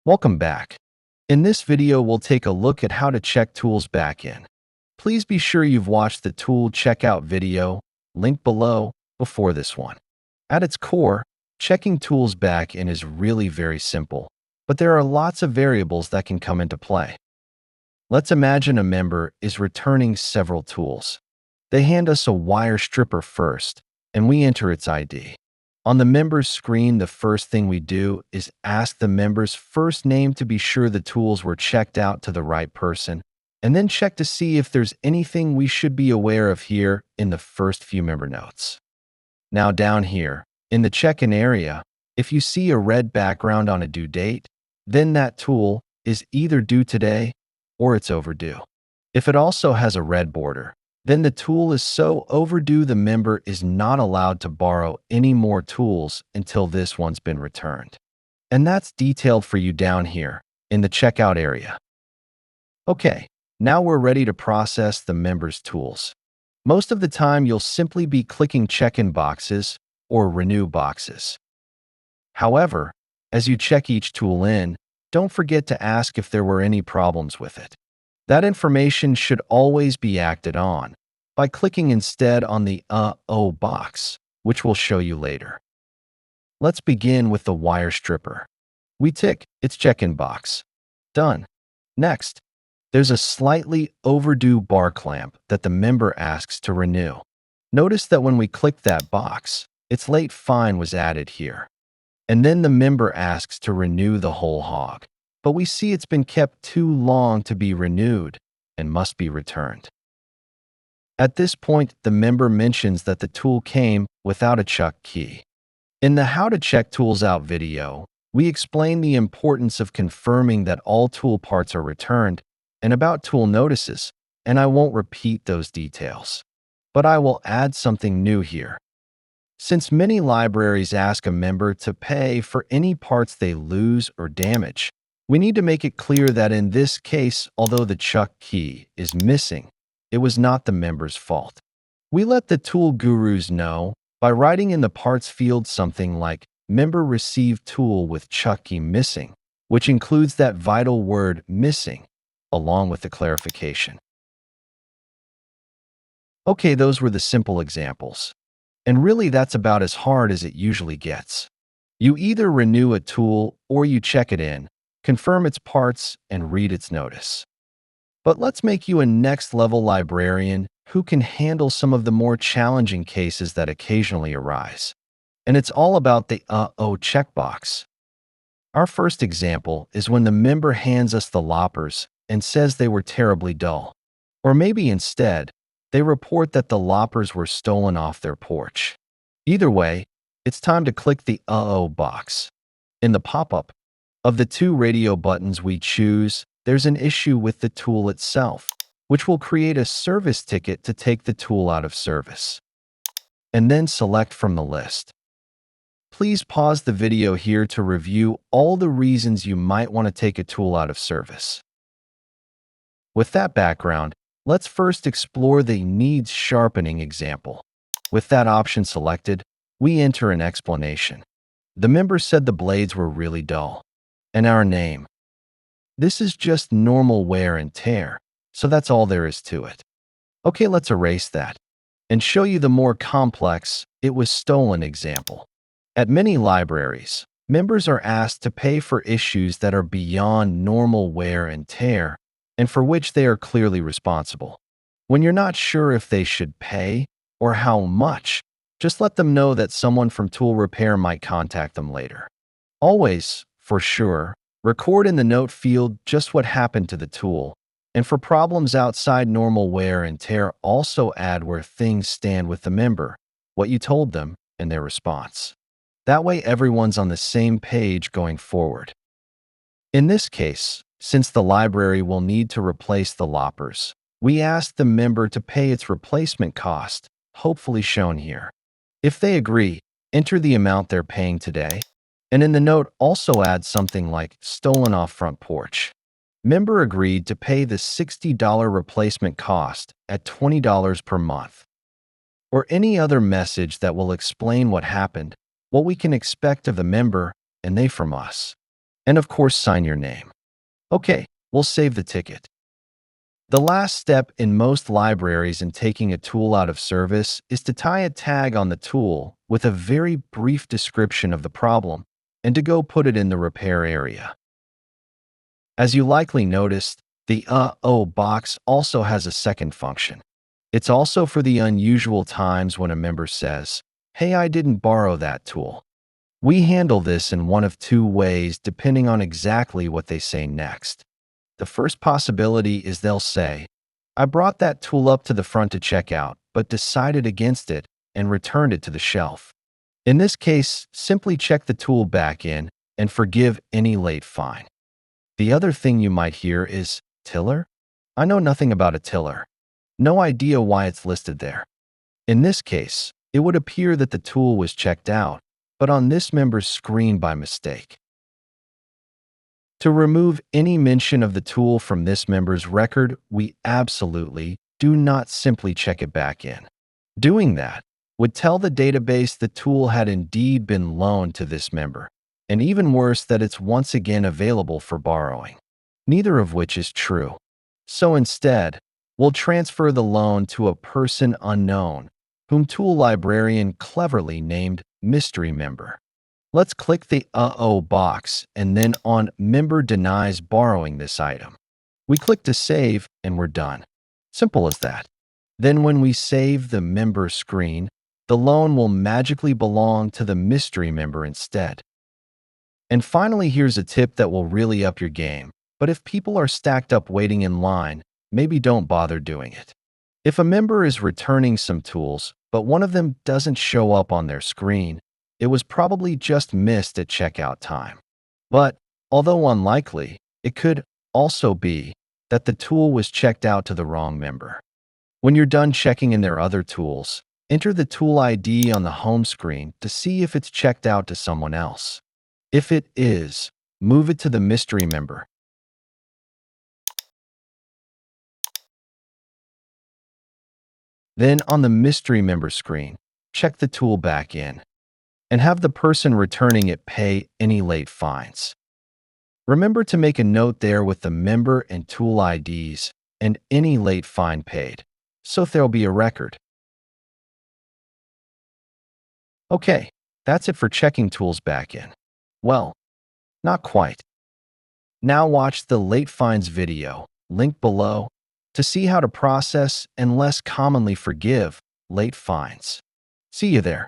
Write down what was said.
Welcome back. In this video, we'll take a look at how to check tools back in. Please be sure you've watched the tool checkout video, linked below, before this one. At its core, checking tools back in is really very simple, but there are lots of variables that can come into play. Let's imagine a member is returning several tools. They hand us a wire stripper first, and we enter its ID. On the member's screen, the first thing we do is ask the member's first name to be sure the tools were checked out to the right person, and then check to see if there's anything we should be aware of here in the first few member notes. Now down here, in the check-in area, if you see a red background on a due date, then that tool is either due today or it's overdue. If it also has a red border, then the tool is so overdue the member is not allowed to borrow any more tools until this one's been returned. And that's detailed for you down here in the checkout area. Okay, now we're ready to process the member's tools. Most of the time, you'll simply be clicking check-in boxes or renew boxes. However, as you check each tool in, don't forget to ask if there were any problems with it. That information should always be acted on by clicking instead on the Uhoh box, which we'll show you later. Let's begin with the wire stripper. We tick its check-in box. Done. Next, there's a slightly overdue bar clamp that the member asks to renew. Notice that when we click that box, its late fine was added here. And then the member asks to renew the whole hog, but we see it's been kept too long to be renewed and must be returned. At this point, the member mentions that the tool came without a chuck key. In the How to Check Tools Out video, we explain the importance of confirming that all tool parts are returned and about tool notices, and I won't repeat those details. But I will add something new here. Since many libraries ask a member to pay for any parts they lose or damage, we need to make it clear that in this case, although the chuck key is missing, it was not the member's fault. We let the tool gurus know by writing in the parts field something like member received tool with chuck key missing, which includes that vital word missing, along with the clarification. Okay, those were the simple examples. And really that's about as hard as it usually gets. You either renew a tool or you check it in, confirm its parts, and read its notice. But let's make you a next-level librarian who can handle some of the more challenging cases that occasionally arise. And it's all about the Uhoh checkbox. Our first example is when the member hands us the loppers and says they were terribly dull. Or maybe instead, they report that the loppers were stolen off their porch. Either way, it's time to click the Uhoh box. In the pop-up, of the two radio buttons we choose, there's an issue with the tool itself, which will create a service ticket to take the tool out of service. And then select from the list. Please pause the video here to review all the reasons you might want to take a tool out of service. With that background, let's first explore the needs sharpening example. With that option selected, we enter an explanation. The member said the blades were really dull. And our name. This is just normal wear and tear, so that's all there is to it. Okay, let's erase that and show you the more complex "it was stolen" example. At many libraries, members are asked to pay for issues that are beyond normal wear and tear and for which they are clearly responsible. When you're not sure if they should pay or how much, just let them know that someone from tool repair might contact them later. Always, for sure, record in the note field just what happened to the tool, and for problems outside normal wear and tear, also add where things stand with the member, what you told them, and their response. That way everyone's on the same page going forward. In this case, since the library will need to replace the loppers, we ask the member to pay its replacement cost, hopefully shown here. If they agree, enter the amount they're paying today, and in the note also add something like stolen off front porch. Member agreed to pay the $60 replacement cost at $20 per month. Or any other message that will explain what happened, what we can expect of the member, and they from us. and of course sign your name. Okay, we'll save the ticket. The last step in most libraries in taking a tool out of service is to tie a tag on the tool with a very brief description of the problem and to go put it in the repair area. As you likely noticed, the Uhoh box also has a second function. It's also for the unusual times when a member says, "Hey, I didn't borrow that tool." We handle this in one of two ways depending on exactly what they say next. The first possibility is they'll say, "I brought that tool up to the front to check out, but decided against it and returned it to the shelf." In this case, simply check the tool back in and forgive any late fine. The other thing you might hear is, "Tiller? I know nothing about a tiller. No idea why it's listed there." In this case, it would appear that the tool was checked out, but on this member's screen by mistake. To remove any mention of the tool from this member's record, we absolutely do not simply check it back in. Doing that would tell the database the tool had indeed been loaned to this member, and even worse, that it's once again available for borrowing, neither of which is true. So instead, we'll transfer the loan to a person unknown, whom Tool Librarian cleverly named Mystery Member. Let's click the Uhoh box and then on Member Denies Borrowing this item. We click to save and we're done. Simple as that. Then when we save the member screen, the loan will magically belong to the mystery member instead. And finally, here's a tip that will really up your game. But if people are stacked up waiting in line, maybe don't bother doing it. If a member is returning some tools, but one of them doesn't show up on their screen, it was probably just missed at checkout time. But, although unlikely, it could also be that the tool was checked out to the wrong member. When you're done checking in their other tools, enter the tool ID on the home screen to see if it's checked out to someone else. If it is, move it to the mystery member. Then on the mystery member screen, check the tool back in and have the person returning it pay any late fines. Remember to make a note there with the member and tool IDs and any late fine paid, so there'll be a record. Okay, that's it for checking tools back in. Well, not quite. Now watch the late fines video, link below, to see how to process and less commonly forgive late fines. See you there.